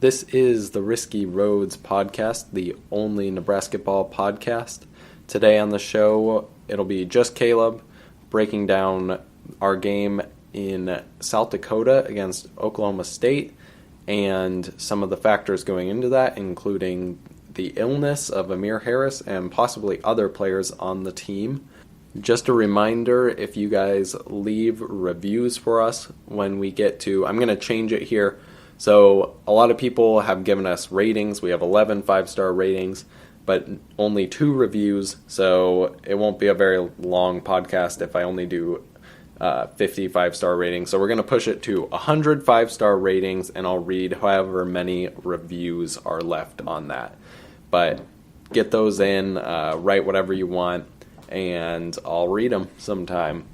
This is the Risky Roads podcast, the only Nebraska ball podcast. Today on the show, it'll be just Caleb breaking down our game in South Dakota against Oklahoma State and some of the factors going into that, including the illness of Amir Harris and possibly other players on the team. Just a reminder, if you guys leave reviews for us when we get to, I'm going to change it here. So a lot of people have given us ratings. We have 11 5-star ratings, but only 2 reviews. So it won't be a very long podcast if I only do 50 5-star ratings. So we're going to push it to 100 5-star ratings, and I'll read however many reviews are left on that. But get those in, write whatever you want, and I'll read them sometime.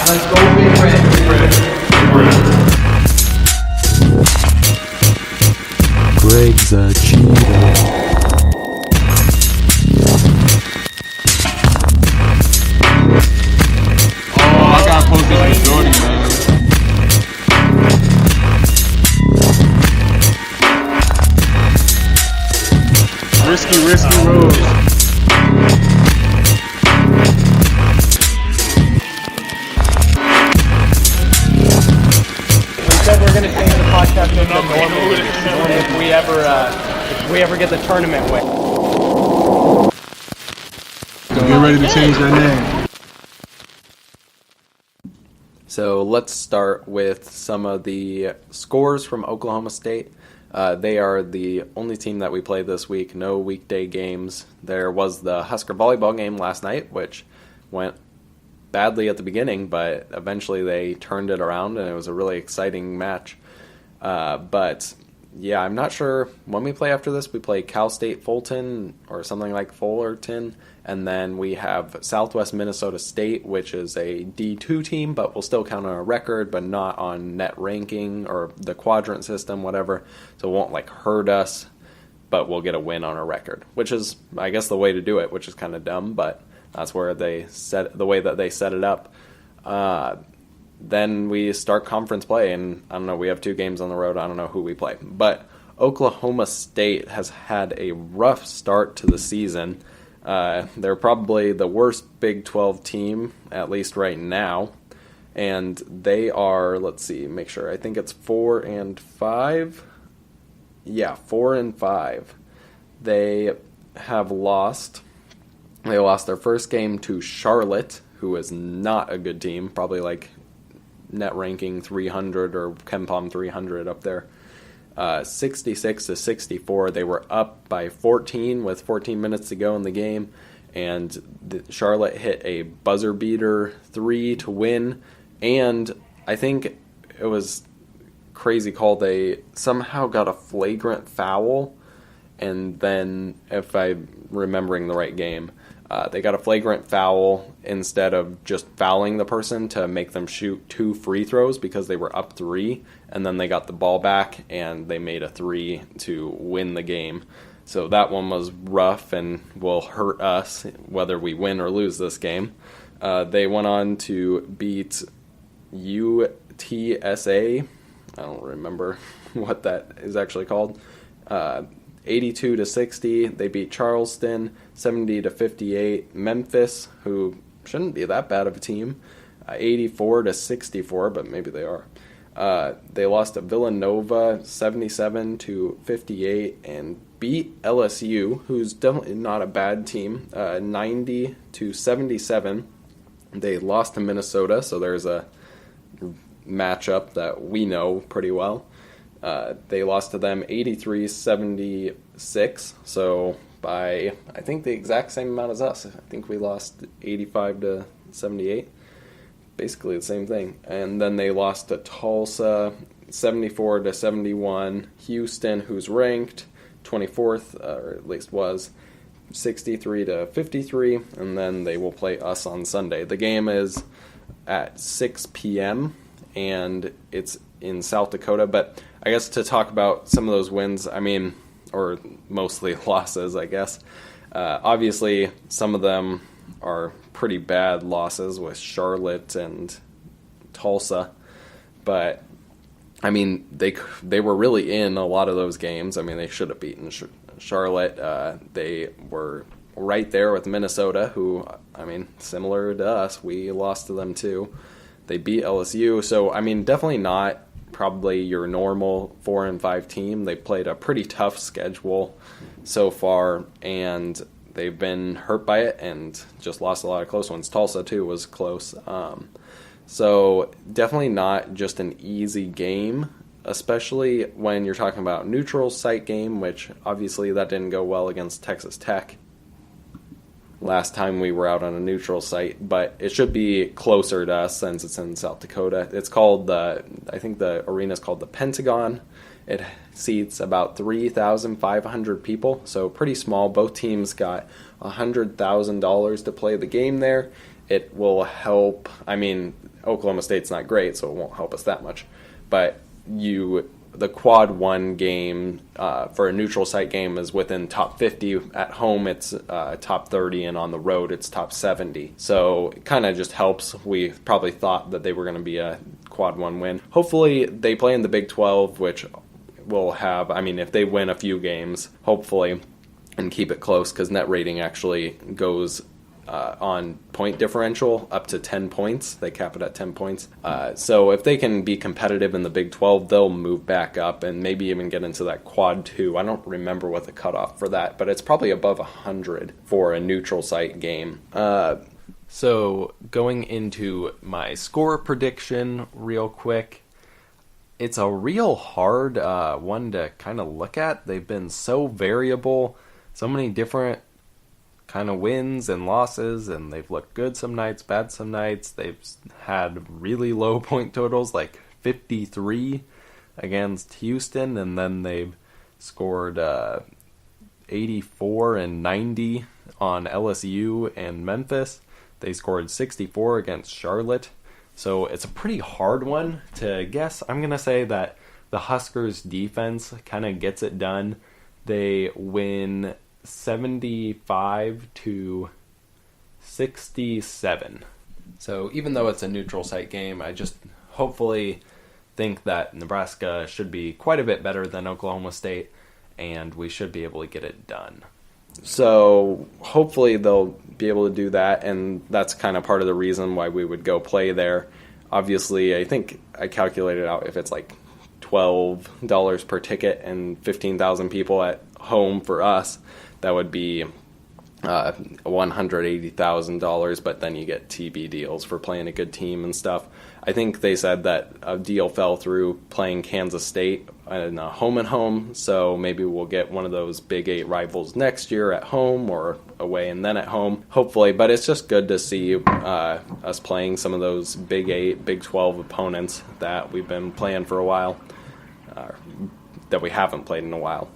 Let's go, Big Red. Greg's a cheater. I got posted with Jordan, man. Risky roads. We said we're going to change the podcast to normal if we ever get the tournament win. So get ready to change their name. So let's start with some of the scores from Oklahoma State. They are the only team that we played this week. No weekday games. There was the Husker volleyball game last night, which went badly at the beginning, but eventually they turned it around, and it was a really exciting match. But yeah, I'm not sure when we play after this. We play Cal State Fulton or something like Fullerton, and then we have Southwest Minnesota State, which is a D2 team, but will still count on a record, but not on net ranking or the quadrant system, whatever. So it won't hurt us, but we'll get a win on a record, which is, I guess, the way to do it, which is kind of dumb, but that's where they set the way that they set it up. Then we start conference play, and I don't know, we have 2 games on the road. I don't know who we play. But Oklahoma State has had a rough start to the season. They're probably the worst Big 12 team, at least right now. And they are, let's see, make sure. I think it's 4-5. Yeah, 4-5. They have lost. They lost their first game to Charlotte, who is not a good team, probably net ranking 300 or KenPom 300 up there. 66-64. They were up by 14 with 14 minutes to go in the game, and Charlotte hit a buzzer beater 3 to win. And I think it was crazy call. They somehow got a flagrant foul, and then, if I'm remembering the right game, they got a flagrant foul instead of just fouling the person to make them shoot 2 free throws because they were up 3, and then they got the ball back and they made a 3 to win the game. So that one was rough and will hurt us whether we win or lose this game. They went on to beat UTSA. I don't remember what that is actually called. 82-60. They beat Charleston 70-58. Memphis, who shouldn't be that bad of a team, 84-64, but maybe they are. They lost to Villanova 77-58 and beat LSU, who's definitely not a bad team, 90-77. They lost to Minnesota, so there's a matchup that we know pretty well. They lost to them 83-76, so by, I think, the exact same amount as us. I think we lost 85-78, basically the same thing. And then they lost to Tulsa 74-71. Houston, who's ranked 24th, or at least was, 63-53, and then they will play us on Sunday. The game is at 6 p.m., and it's in South Dakota. But I guess to talk about some of those wins, or mostly losses, I guess. Obviously, some of them are pretty bad losses with Charlotte and Tulsa, but they were really in a lot of those games. They should have beaten Charlotte. They were right there with Minnesota, who, similar to us, we lost to them too. They beat LSU, so definitely not probably your normal 4-5 team. They played a pretty tough schedule so far, and they've been hurt by it and just lost a lot of close ones. Tulsa too was close. So definitely not just an easy game, especially when you're talking about neutral site game, which obviously that didn't go well against Texas Tech last time we were out on a neutral site, but it should be closer to us since it's in South Dakota. It's called I think the arena's called the Pentagon. It seats about 3,500 people, so pretty small. Both teams got $100,000 to play the game there. It will help. Oklahoma State's not great, so it won't help us that much. But the quad one game for a neutral site game is within top 50. At home, it's top 30, and on the road, it's top 70. So it kind of just helps. We probably thought that they were going to be a quad one win. Hopefully, they play in the Big 12, which will have, if they win a few games, hopefully, and keep it close, because net rating actually goes on point differential up to 10 points. They cap it at 10 points. So if they can be competitive in the Big 12, they'll move back up and maybe even get into that quad 2. I don't remember what the cutoff for that, but it's probably above 100 for a neutral site game. So going into my score prediction real quick, it's a real hard one to kind of look at. They've been so variable, so many different kind of wins and losses, and they've looked good some nights, bad some nights. They've had really low point totals, like 53 against Houston, and then they've scored 84 and 90 on LSU and Memphis. They scored 64 against Charlotte. So it's a pretty hard one to guess. I'm going to say that the Huskers defense kind of gets it done. They win 75-67. So even though it's a neutral site game, I just hopefully think that Nebraska should be quite a bit better than Oklahoma State, and we should be able to get it done. So hopefully they'll be able to do that, and that's kind of part of the reason why we would go play there. Obviously, I think I calculated out if it's like $12 per ticket and 15,000 people at home for us, that would be $180,000, but then you get TB deals for playing a good team and stuff. I think they said that a deal fell through playing Kansas State in a home and home, so maybe we'll get one of those Big 8 rivals next year at home or away and then at home, hopefully. But it's just good to see us playing some of those Big 8, Big 12 opponents that we've been playing for a while, that we haven't played in a while.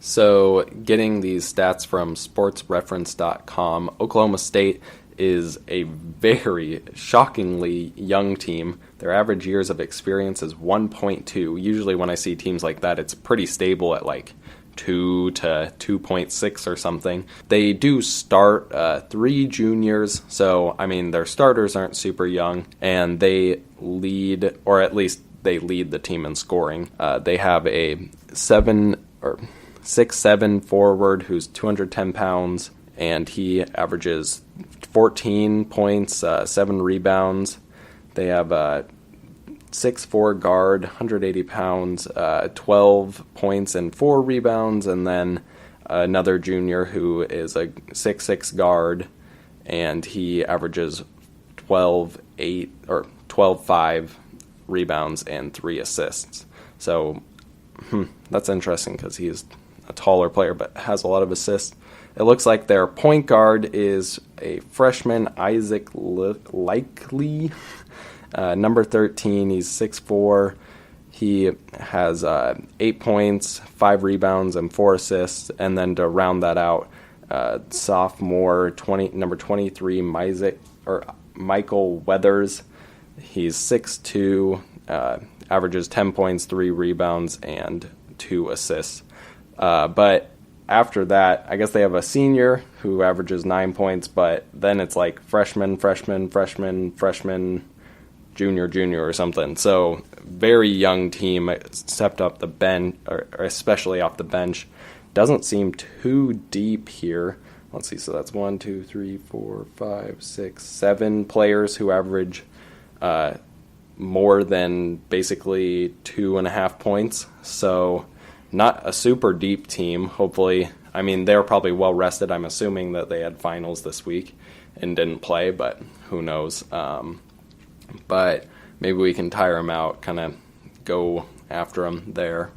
So getting these stats from sportsreference.com, Oklahoma State is a very shockingly young team. Their average years of experience is 1.2. Usually when I see teams like that, it's pretty stable at like 2 to 2.6 or something. They do start 3 juniors, so their starters aren't super young, and they lead, or at least they lead the team in scoring. They have a 6'7" forward who's 210 pounds, and he averages 14 points, 7 rebounds. They have a 6'4" guard, 180 pounds, 12 points and 4 rebounds, and then another junior who is a 6'6" guard, and he averages 12.5 rebounds and 3 assists. So that's interesting because he's a taller player but has a lot of assists. It looks like their point guard is a freshman, Isaac Likely, number 13. He's 6'4". He has 8 points, 5 rebounds, and 4 assists. And then to round that out, sophomore, number 23, Michael Weathers. He's 6'2", averages 10 points, 3 rebounds, and 2 assists. But after that, I guess they have a senior who averages 9 points, but then it's like freshman, junior or something. So very young team, except off the bench, or especially off the bench. Doesn't seem too deep here. Let's see, so that's 1, 2, 3, 4, 5, 6, 7 players who average more than basically 2.5 points. So not a super deep team, hopefully. I mean, they're probably well rested. I'm assuming that they had finals this week and didn't play, but who knows. But maybe we can tire them out, kind of go after them there.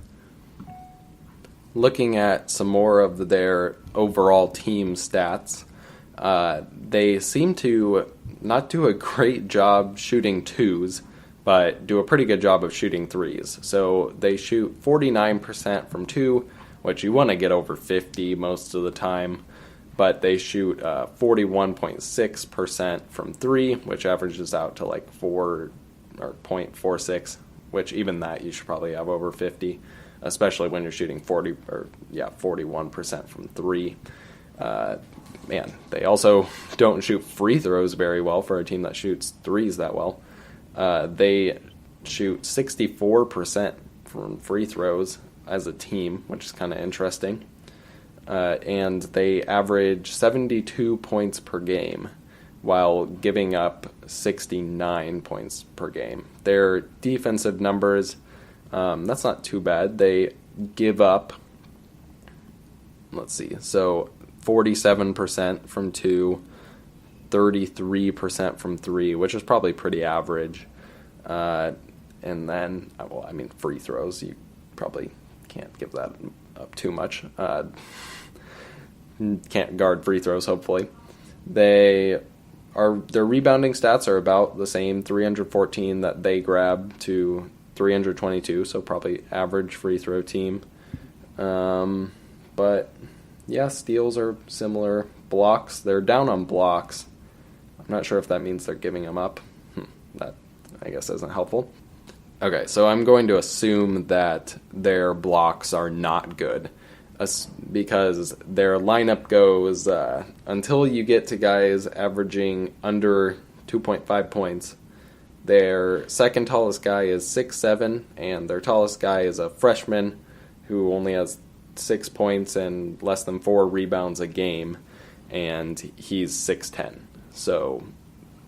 Looking at some more of their overall team stats, they seem to not do a great job shooting twos, but do a pretty good job of shooting threes. So they shoot 49% from two, which you want to get over 50 most of the time, but they shoot 41.6% from three, which averages out to like 4 or 0.46, which even that you should probably have over 50, especially when you're shooting 41% from three. Man, they also don't shoot free throws very well for a team that shoots threes that well. They shoot 64% from free throws as a team, which is kind of interesting. And they average 72 points per game while giving up 69 points per game. Their defensive numbers, that's not too bad. They give up, let's see, so 47% from two, 33% from three, which is probably pretty average. And then, well, I mean, free throws, you probably can't give that up too much. Can't guard free throws, hopefully. Their rebounding stats are about the same, 314 that they grab to 322, so probably average free throw team. But yeah, steals are similar. Blocks, they're down on blocks. I'm not sure if that means they're giving them up. That, I guess, isn't helpful. Okay, so I'm going to assume that their blocks are not good, because their lineup goes until you get to guys averaging under 2.5 points. Their second tallest guy is 6'7", and their tallest guy is a freshman who only has 6 points and less than 4 rebounds a game, and he's 6'10". So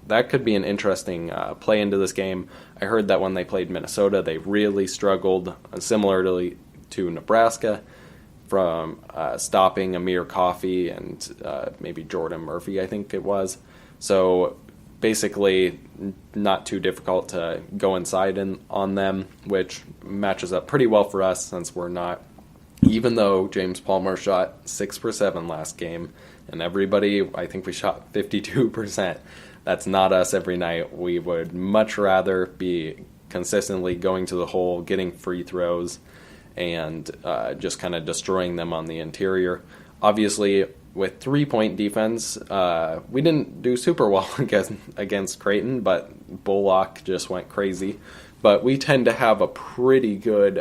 that could be an interesting play into this game. I heard that when they played Minnesota, they really struggled, similarly to Nebraska, from stopping Amir Coffey and maybe Jordan Murphy, I think it was. So basically not too difficult to go inside on them, which matches up pretty well for us since we're not. Even though James Palmer shot 6 for 7 last game, and everybody, I think we shot 52%. That's not us every night. We would much rather be consistently going to the hole, getting free throws, and just kind of destroying them on the interior. Obviously, with 3-point defense, we didn't do super well against Creighton, but Bullock just went crazy. But we tend to have a pretty good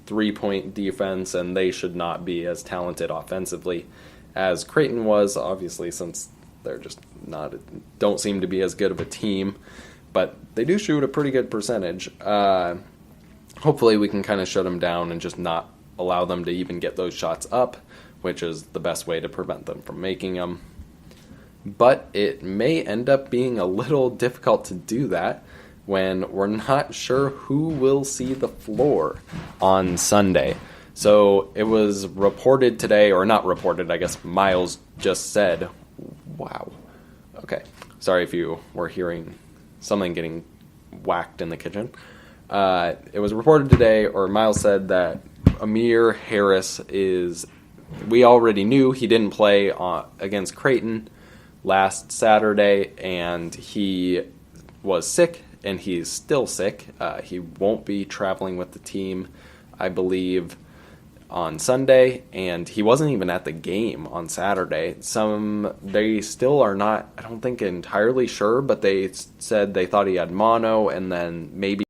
3-point defense, and they should not be as talented offensively as Creighton was, obviously, since they're just don't seem to be as good of a team. But they do shoot a pretty good percentage. Hopefully we can kind of shut them down and just not allow them to even get those shots up, which is the best way to prevent them from making them. But it may end up being a little difficult to do that when we're not sure who will see the floor on Sunday. So it was reported today, or not reported, I guess Miles just said, wow. Okay, sorry if you were hearing something getting whacked in the kitchen. It was reported today, or Miles said that Amir Harris we already knew he didn't play against Creighton last Saturday, and he was sick, and he's still sick. He won't be traveling with the team, I believe, on Sunday, and he wasn't even at the game on Saturday. They still are not, I don't think, entirely sure, but they said they thought he had mono, and then maybe